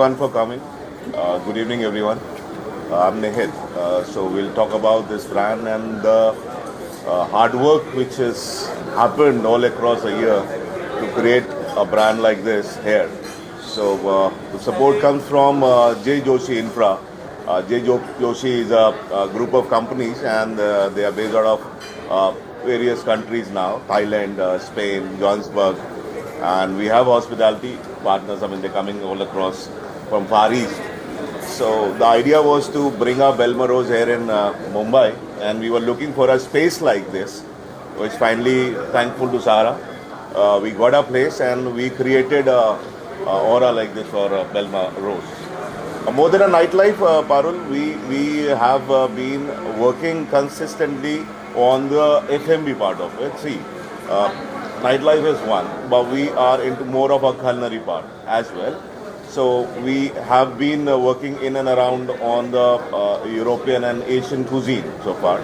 everyone for coming. Good evening, everyone. I'm Nihit. So we'll talk about this brand and the hard work which has happened all across a year to create a brand like this here. So the support comes from J. Joshi Infra. Joshi is a group of companies and they are based out of various countries now, Thailand, Spain, Johannesburg. And we have hospitality partners. I mean, they're coming all across from Far East. So the idea was to bring up Belmarose here in Mumbai, and we were looking for a space like this, which finally, thankful to Sarah, we got a place and we created a aura like this for Belmarose. More than a nightlife, Parul, we have been working consistently on the F&B part of it. See, nightlife is one, but we are into more of a culinary part as well. So we have been working in and around on the European and Asian cuisine so far.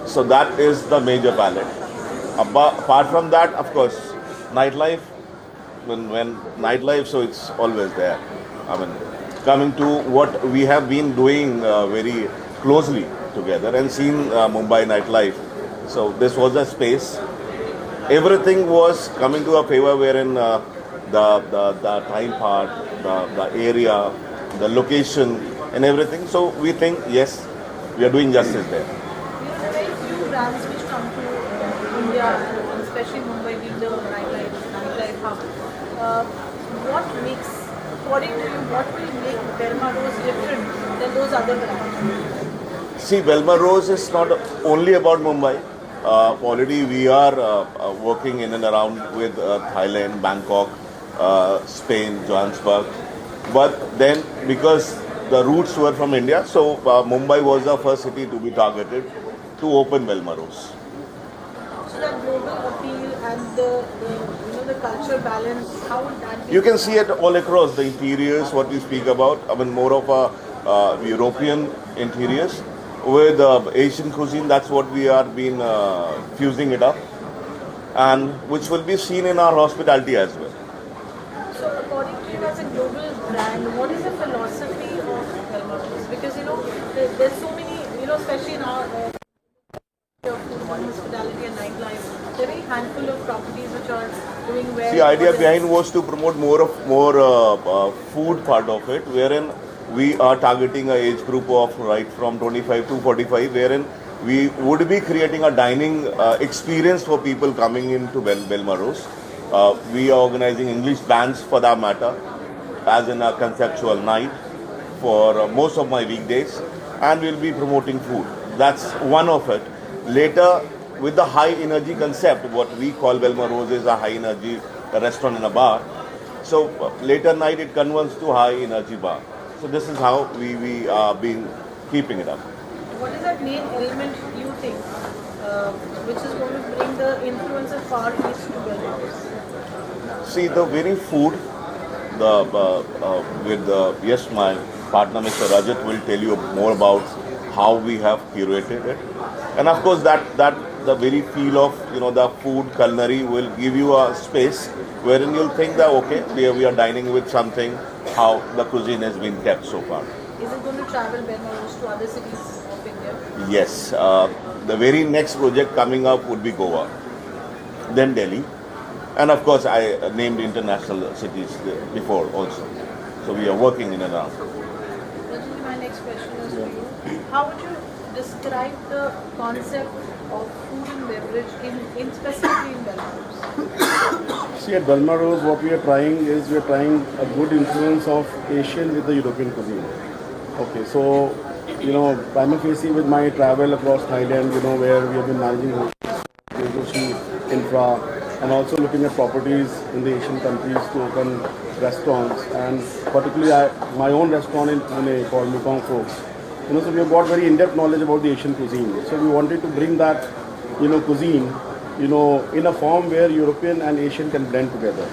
So that is the major palette. Apart from that, of course, nightlife. When nightlife, so it's always there. I mean, coming to what we have been doing very closely together and seen Mumbai nightlife. So this was a space. Everything was coming to a favor wherein the time part, the area, the location and everything. So we think, yes, we are doing justice there. There are very few brands which come to India, and especially Mumbai being the nightlife hub. What makes, according to you, what will make Belmarose different than those other brands? See, Belmarose is not only about Mumbai. Already we are working in and around with Thailand, Bangkok, Spain, Johannesburg. But then because the roots were from India, so Mumbai was the first city to be targeted to open Belmarose. So that global appeal and the cultural balance, how would that be? You can see it all across the interiors, what we speak about. I mean, more of a European interiors with Asian cuisine. That's what we are been fusing it up, and which will be seen in our hospitality as well. So according to you as a global brand, what is the philosophy of Belmarose? Because there's so many, especially in our food, hospitality and nightlife, there are a handful of properties which are doing well. The idea behind was to promote more food part of it, wherein we are targeting a age group of right from 25 to 45, wherein we would be creating a dining experience for people coming into Belmarose. We are organizing English bands for that matter, as in a conceptual night for most of my weekdays, and we'll be promoting food. That's one of it. Later, with the high energy concept, what we call Belmarose is a high energy restaurant and a bar. So later night it converts to high energy bar. So this is how we are been keeping it up. What is that main element you think which is going to bring the influence of Far East to Belmarose? See, the very food, yes, my partner Mr. Rajat will tell you more about how we have curated it. And of course that the very feel of the food culinary will give you a space wherein you'll think that okay, we are dining with something, how the cuisine has been kept so far. Is it going to travel Belmarose to other cities of India? Yes, the very next project coming up would be Goa, then Delhi, and of course I named international cities before also. So we are working in and around. Rajni, my next question is to you. How would you describe the concept of food and beverage in specifically in Belmarose? See, at Belmarose, what we are trying is a good influence of Asian with the European cuisine. Okay, so prima facie with my travel across Thailand, where we have been managing Joshi Infra, and also looking at properties in the Asian countries to open restaurants, and particularly my own restaurant in Pune called Mukong Folks. So we have got very in-depth knowledge about the Asian cuisine. So we wanted to bring that, cuisine, in a form where European and Asian can blend together.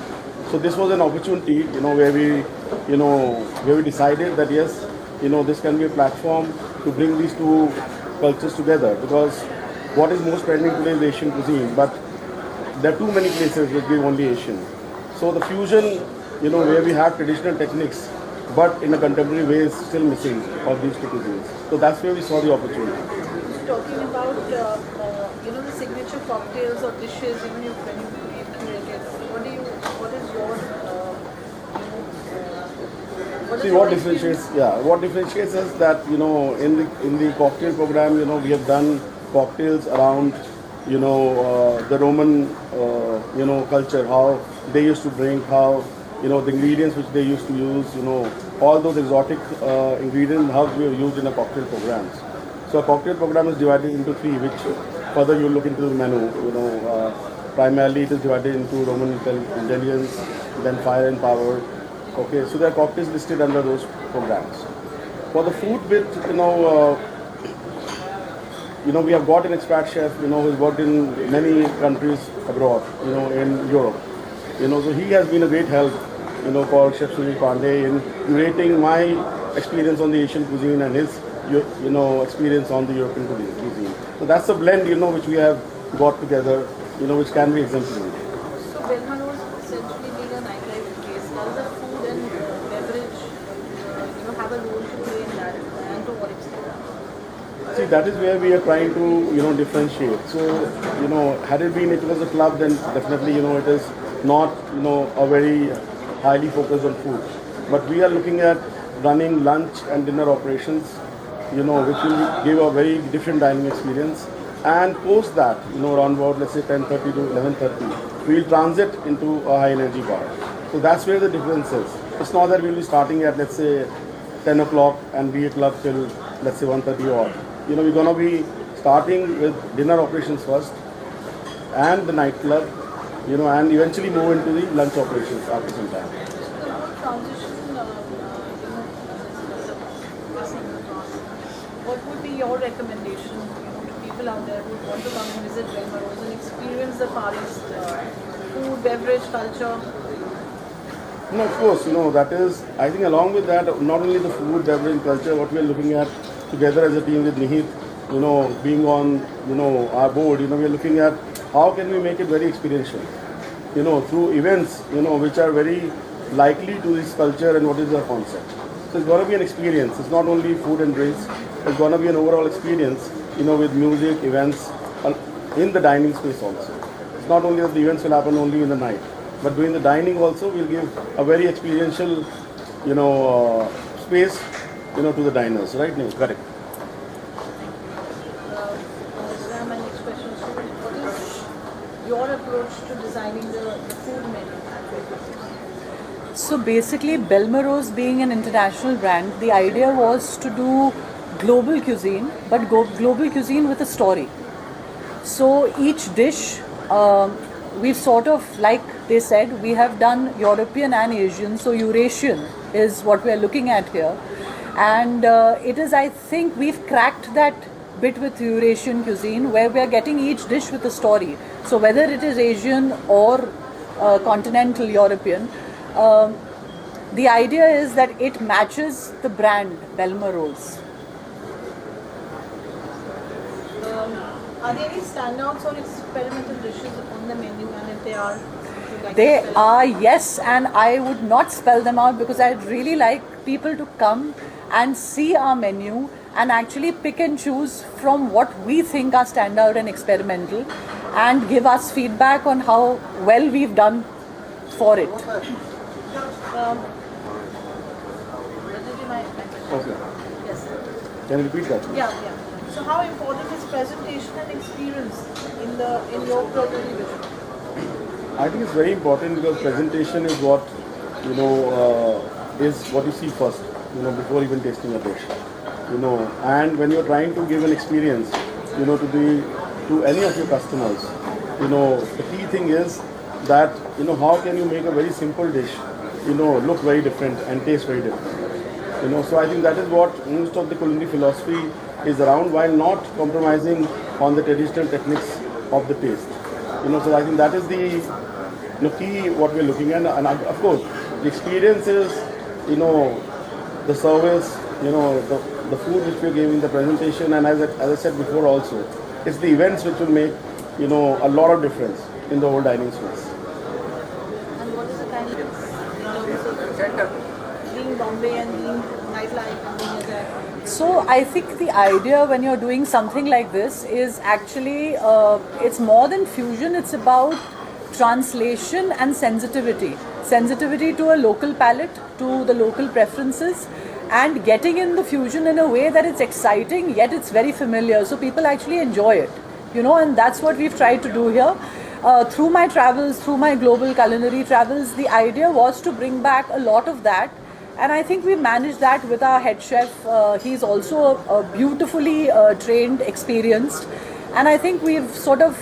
So this was an opportunity, where we decided that yes, this can be a platform to bring these two cultures together, because what is most trending today is Asian cuisine, but there are too many places which give only Asian. So the fusion, where we have traditional techniques but in a contemporary way is still missing of these two cuisines. So that's where we saw the opportunity. Talking about the signature cocktails or dishes, when you create it, what is your what See is what your differentiates. experience? Yeah, what differentiates us that in the cocktail program, we have done cocktails around the Roman culture, how they used to drink, how the ingredients which they used to use, all those exotic ingredients, how we have used in a cocktail programs. So a cocktail program is divided into three, which further you look into the menu. Primarily it is divided into Roman intelligence, then fire and power. Okay, so there are cocktails listed under those programs. For the food bit, we have got an expat chef, who has worked in many countries abroad, in Europe. So he has been a great help, for Chef Sunil Pandey in curating my experience on the Asian cuisine and his, experience on the European cuisine. So that's a blend, which we have got together, which can be exemplary. So Belmarose essentially being a nightlife place, does the food and beverage, have a role to play in that, and to what extent? See, that is where we are trying to, differentiate. So, had it was a club, then definitely, it is not, a very highly focused on food. But we are looking at running lunch and dinner operations, which will give a very different dining experience. And post that, around about, let's say 10:30 to 11:30, we will transit into a high energy bar. So that's where the difference is. It's not that we'll be starting at, let's say, 10 o'clock and be a club till, let's say, 1:30 odd. We're going to be starting with dinner operations first and the nightclub, and eventually move into the lunch operations after some time. The whole transition, what would be your recommendation, to people out there who want to come and visit Belmarose and experience the Far East food, beverage, culture? Of course, that is, I think along with that, not only the food, beverage, culture, what we are looking at together as a team with Nihit, being on, our board, we are looking at how can we make it very experiential, through events, which are very likely to this culture and what is our concept. So it's going to be an experience. It's not only food and drinks. It's going to be an overall experience, with music, events, in the dining space also. It's not only that the events will happen only in the night, but during the dining also we'll give a very experiential, space, to the diners, right, Neil? Correct. My next question is, what is your approach to designing the food menu? So basically, Belmarose being an international brand, the idea was to do global cuisine, but global cuisine with a story. So each dish, we've sort of, like they said, we have done European and Asian, so Eurasian is what we're looking at here. And it is, I think, we've cracked that bit with Eurasian cuisine where we're getting each dish with a story. So whether it is Asian or continental European, the idea is that it matches the brand Belmarose. Are there any standouts or experimental dishes on the menu, and if they are, would you like They to spell are, yes, and I would not spell them out because I'd really like people to come and see our menu and actually pick and choose from what we think are standout and experimental and give us feedback on how well we've done for it. That will be my question. Okay. Yes. Can you repeat that? Yeah. So how important is presentation and experience in your culinary vision? I think it's very important because presentation is what is what you see first, before even tasting a dish, and when you're trying to give an experience, to any of your customers, the key thing is that how can you make a very simple dish, look very different and taste very different, so I think that is what most of the culinary philosophy is around, while not compromising on the traditional techniques of the taste. So I think that is the key what we're looking at, and of course the experience is, the service, the food which we're giving, the presentation, and as I said before also, it's the events which will make, a lot of difference in the whole dining space. And what is the kind of being bound Bombay and being nightlife and being as a... So I think the idea when you're doing something like this is actually it's more than fusion. It's about translation and sensitivity to a local palate, to the local preferences, and getting in the fusion in a way that it's exciting yet it's very familiar, so people actually enjoy it, and that's what we've tried to do here. Through my travels, through my global culinary travels, the idea was to bring back a lot of that. And I think we managed that with our head chef. He's also a beautifully trained, experienced. And I think we've sort of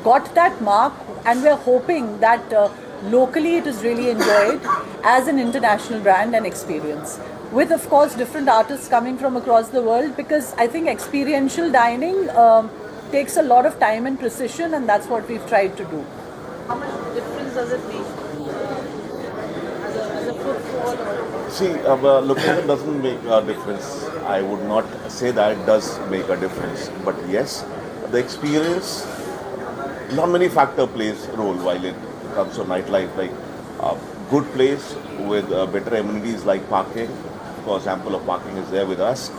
got that mark, and we're hoping that locally it is really enjoyed as an international brand and experience. With, of course, different artists coming from across the world, because I think experiential dining takes a lot of time and precision, and that's what we've tried to do. How much difference does it make as a footfall? Or... See, location doesn't make a difference. I would not say that it does make a difference. But yes, the experience, not many factor plays a role while it comes to nightlife. Like a good place with better amenities like parking. Of course, ample of parking is there with us.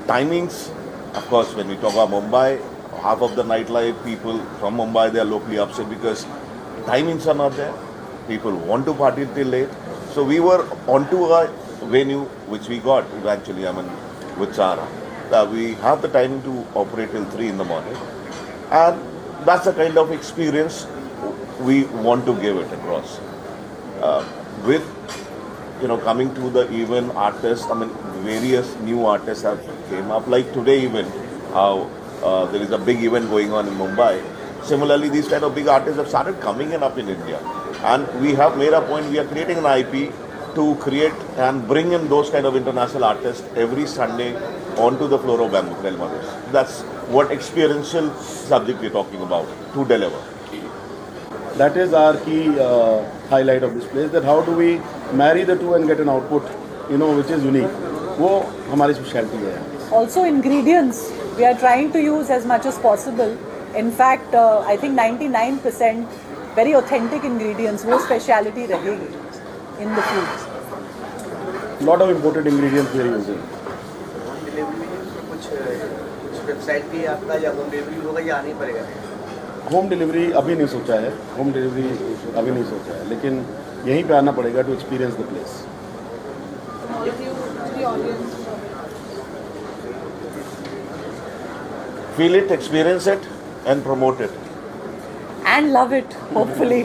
Timings, of course, when we talk about Mumbai, half of the nightlife people from Mumbai, they are locally upset because timings are not there. People want to party till late. So we were onto a venue which we got eventually, with Zara. We have the time to operate till 3 in the morning. And that's the kind of experience we want to give it across. With, coming to the event artists, various new artists have came up. Like today even, how there is a big event going on in Mumbai. Similarly, these kind of big artists have started coming up in India. And we have made a point, we are creating an IP to create and bring in those kind of international artists every Sunday onto the floor of Belmarose. That's what experiential subject we're talking about, to deliver. That is our key highlight of this place, that how do we marry the two and get an output, which is unique. वो हमारी specialty है. Also ingredients, we are trying to use as much as possible. In fact, I think 99% very authentic ingredients, वो speciality रहेगी in the food. Lot of imported ingredients we are using. कुछ website भी आपका या home delivery होगा या आना ही पड़ेगा? होम डिलीवरी अभी नहीं सोचा है, अभी नहीं सोचा है, लेकिन यहीं पे आना पड़ेगा to experience the place. All of you, to the audience. Feel it, experience it, and promote it. And love it, hopefully.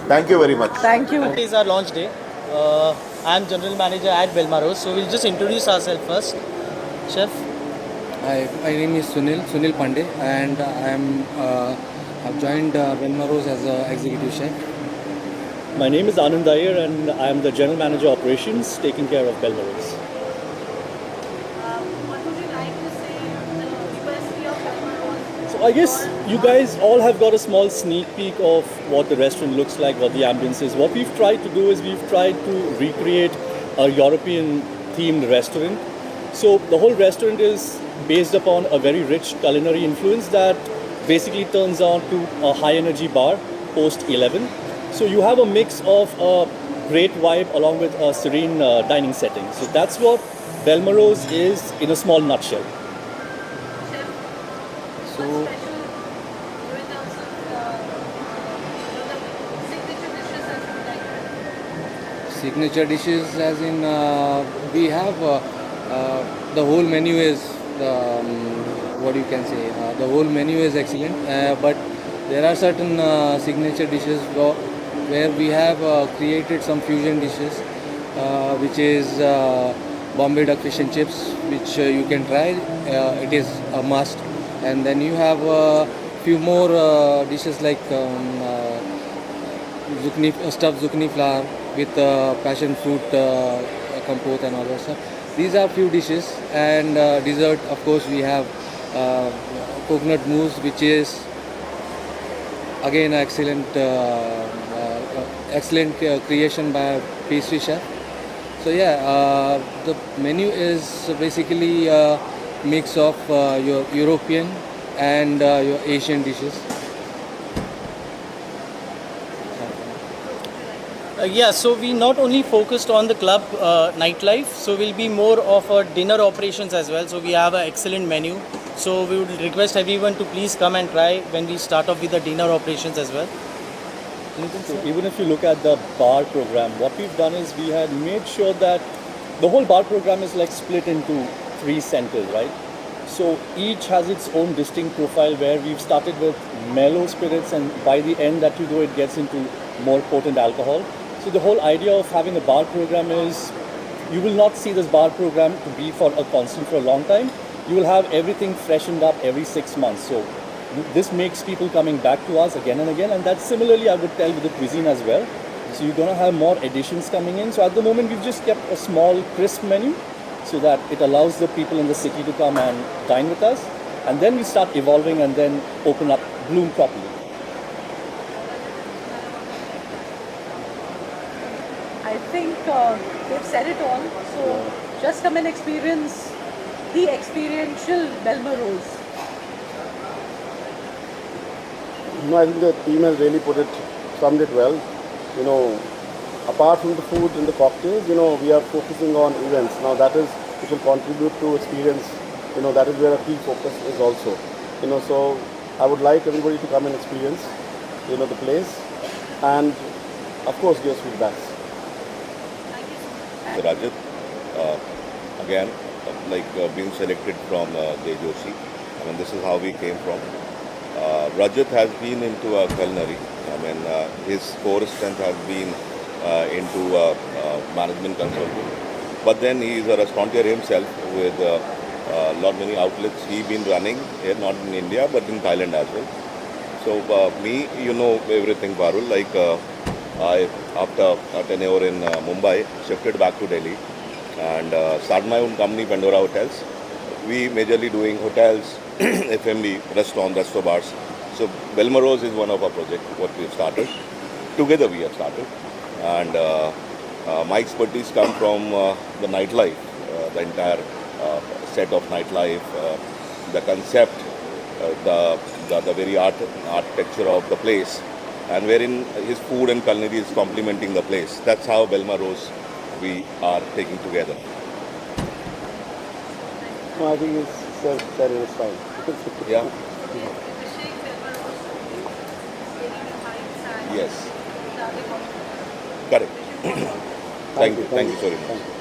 Thank you very much. Thank you. Today is our launch day. I am General Manager at Belmarose, so we'll just introduce ourselves first. Chef. Hi, my name is Sunil Pandey, and I've joined Belmarose as an executive chef. My name is Anand Iyer, and I am the General Manager Operations, taking care of Belmarose. What would you like to say the USP of Belmarose? So I guess you guys all have got a small sneak peek of what the restaurant looks like, what the ambience is. What we've tried to do is we've tried to recreate a European themed restaurant. So the whole restaurant is based upon a very rich culinary influence that basically turns on to a high energy bar post 11. So you have a mix of a great vibe along with a serene dining setting. So that's what Belmarose is in a small nutshell. Chef, So, what's special in terms of the signature dishes that you like? signature dishes, as in we have the whole menu is what you can say. The whole menu is excellent, but there are certain signature dishes where we have created some fusion dishes, which is Bombay duck fish and chips, which you can try. It is a must. And then you have a few more dishes like stuffed zucchini flour with passion fruit compote and all that stuff. These are few dishes, and dessert, of course, we have coconut mousse, which is again excellent creation by a pastry chef. So yeah, the menu is basically a mix of your European and your Asian dishes. Yeah, so we not only focused on the club nightlife, so we'll be more of a dinner operations as well. So we have an excellent menu. So we would request everyone to please come and try when we start off with the dinner operations as well. So even if you look at the bar program, what we've done is we had made sure that the whole bar program is like split into 3 centers, right? So each has its own distinct profile where we've started with mellow spirits and by the end that you go it gets into more potent alcohol. So the whole idea of having a bar program is you will not see this bar program to be for a constant for a long time. You will have everything freshened up every 6 months. So this makes people coming back to us again and again, and that's similarly I would tell with the cuisine as well. So you're gonna have more additions coming in. So at the moment we've just kept a small crisp menu so that it allows the people in the city to come and dine with us, and then we start evolving and then open up, bloom properly. I think they've said it all. So just come and experience the experiential Belmarose. No, I think the team has really summed it well. You know, apart from the food and the cocktails, you know, we are focusing on events. Now that is, which will contribute to experience, you know, that is where a key focus is also. You know, so I would like everybody to come and experience, you know, the place and of course give us feedbacks. So Rajat, again, being selected from De Joshi. I mean, this is how we came from. Rajat has been into culinary. I mean, his core strength has been into management consulting. But then he is a restaurateur himself with lot many outlets he been running here, not in India, but in Thailand as well. So me, you know everything, Parul. Like I, after a tenure in Mumbai, shifted back to Delhi and started my own company, Pandora Hotels. We majorly doing hotels, F&B, restaurant bars. So Belmarose is one of our projects, what we have started. Together we have started. And my expertise come from the nightlife, the entire set of nightlife, the concept, the very architecture of the place, and wherein his food and culinary is complementing the place. That's how Belmarose we are taking together. No, I think it's fine. Yeah. Yes. Correct. Thank you very much. Thank you.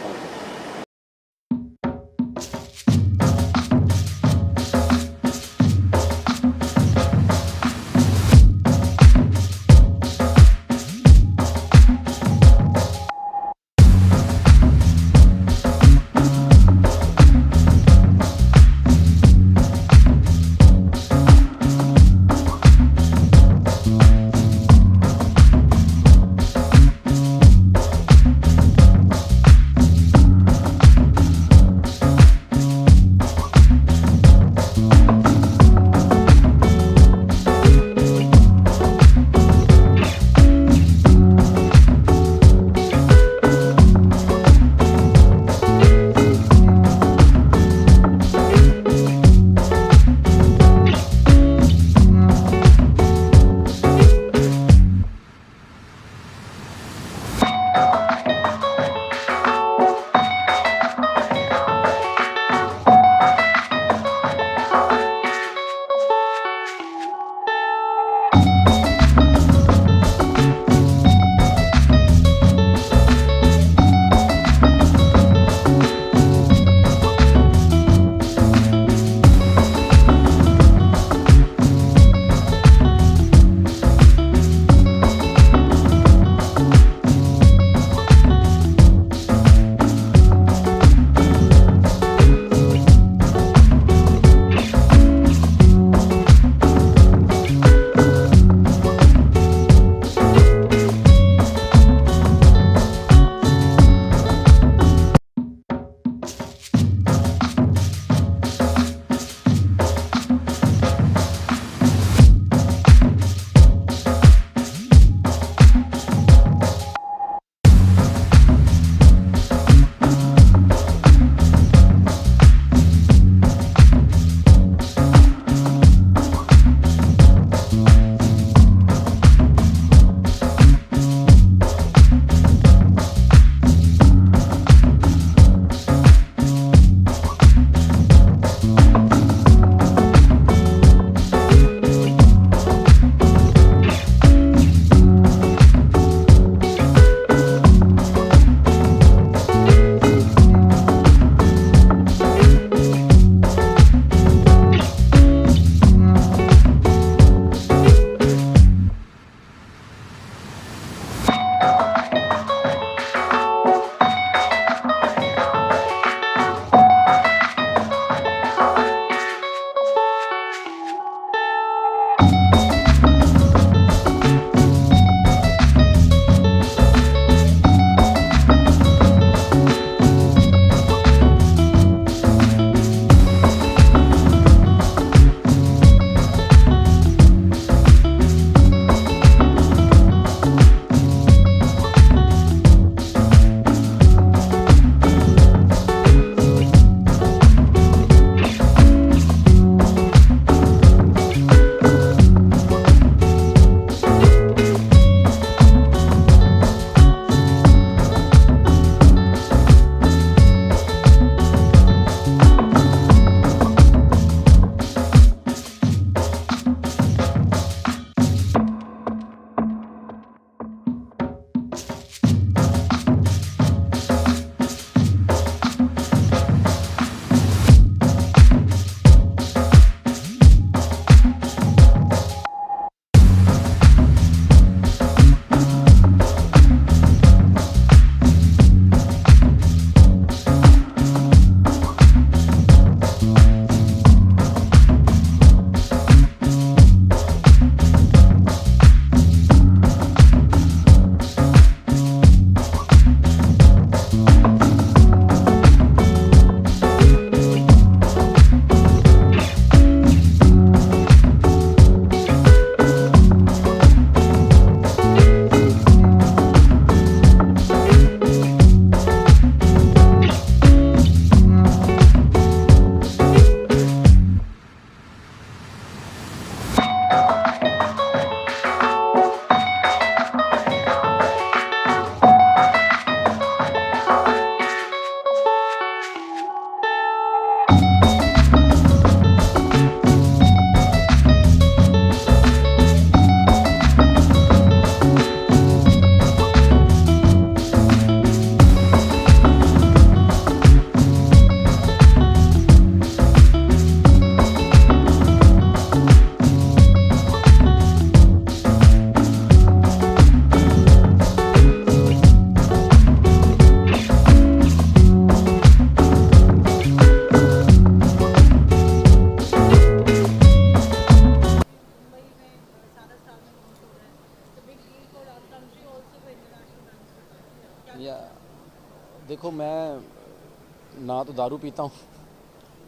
देखो मैं ना तो दारू पीता हूँ,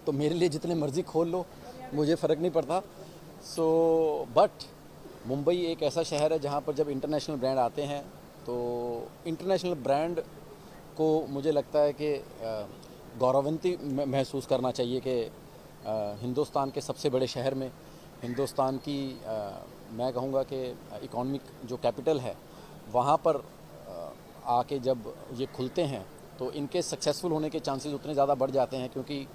तो मेरे लिए जितने मर्ज़ी खोल लो, मुझे फ़र्क नहीं पड़ता। सो बट मुंबई एक ऐसा शहर है जहाँ पर जब इंटरनेशनल ब्रांड आते हैं तो इंटरनेशनल ब्रांड को मुझे लगता है कि गौरवान्वित महसूस करना चाहिए कि हिंदुस्तान के सबसे बड़े शहर में, हिंदुस्तान की मैं कहूँगा कि इकोनॉमिक जो कैपिटल है, वहाँ पर आके जब ये खुलते हैं तो इनके सक्सेसफुल होने के चांसेस उतने ज़्यादा बढ़ जाते हैं, क्योंकि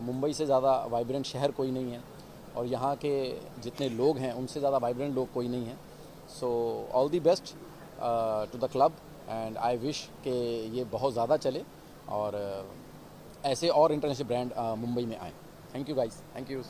मुंबई से ज़्यादा वाइब्रेंट शहर कोई नहीं है और यहाँ के जितने लोग हैं उनसे ज़्यादा वाइब्रेंट लोग कोई नहीं है। So all the best to the club and I wish कि ये बहुत ज़्यादा चले और ऐसे और इंटरनेशनल ब्रांड मुंबई में आएँ। Thank you guys, thank you.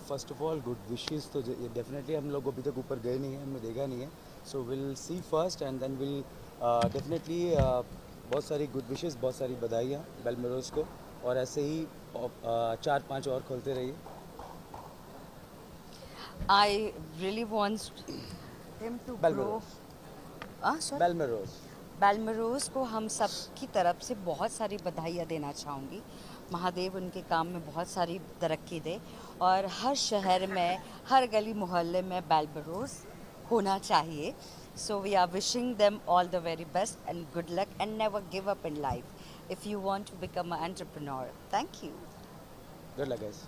First of all good wishes तो डेफिनेटली हम लोग अभी तक ऊपर गए नहीं हैं, हमने देखा नहीं है, so will see first and then will definitely बहुत सारी गुड विशेस, बहुत सारी बधाइयाँ बेलमरोज को, और ऐसे ही 4-5 और खोलते रहिए। I really want him to grow. Sorry? बेलमरोज बेलमरोज को हम सब की तरफ से बहुत सारी बधाइयाँ देना चाहूँगी। महादेव उनके काम में बहुत सारी तरक्की दे और हर शहर में, हर गली मोहल्ले में बेलमरोज होना चाहिए। So we are wishing them all the very best and good luck and never give up in life if you want to become a entrepreneur. Thank you. Good luck guys.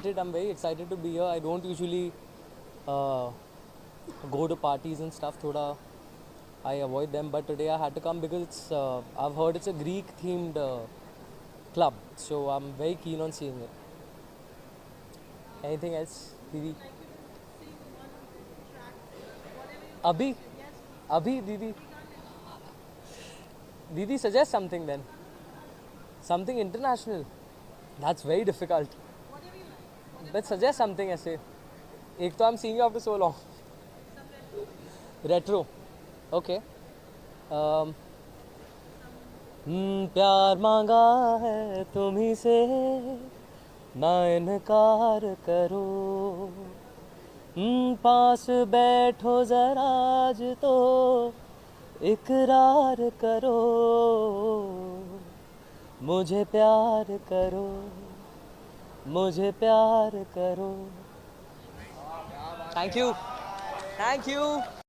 excited. I'm very excited to be here. I don't usually go to parties and stuff. Thoda I avoid them, but today I had to come because it's, I've heard it's a Greek-themed club, so I'm very keen on seeing it. Anything else, Didi? Abhi, Didi. Didi, suggest something then. Something international. That's very difficult. But suggest something ऐसे. एक तो I'm seeing you after so long. Retro. Okay. प्यार मांगा है तुम्ही से ना इनकार करो पास बैठो जरा आज तो इकरार करो मुझे प्यार करो मुझे प्यार करो थैंक यू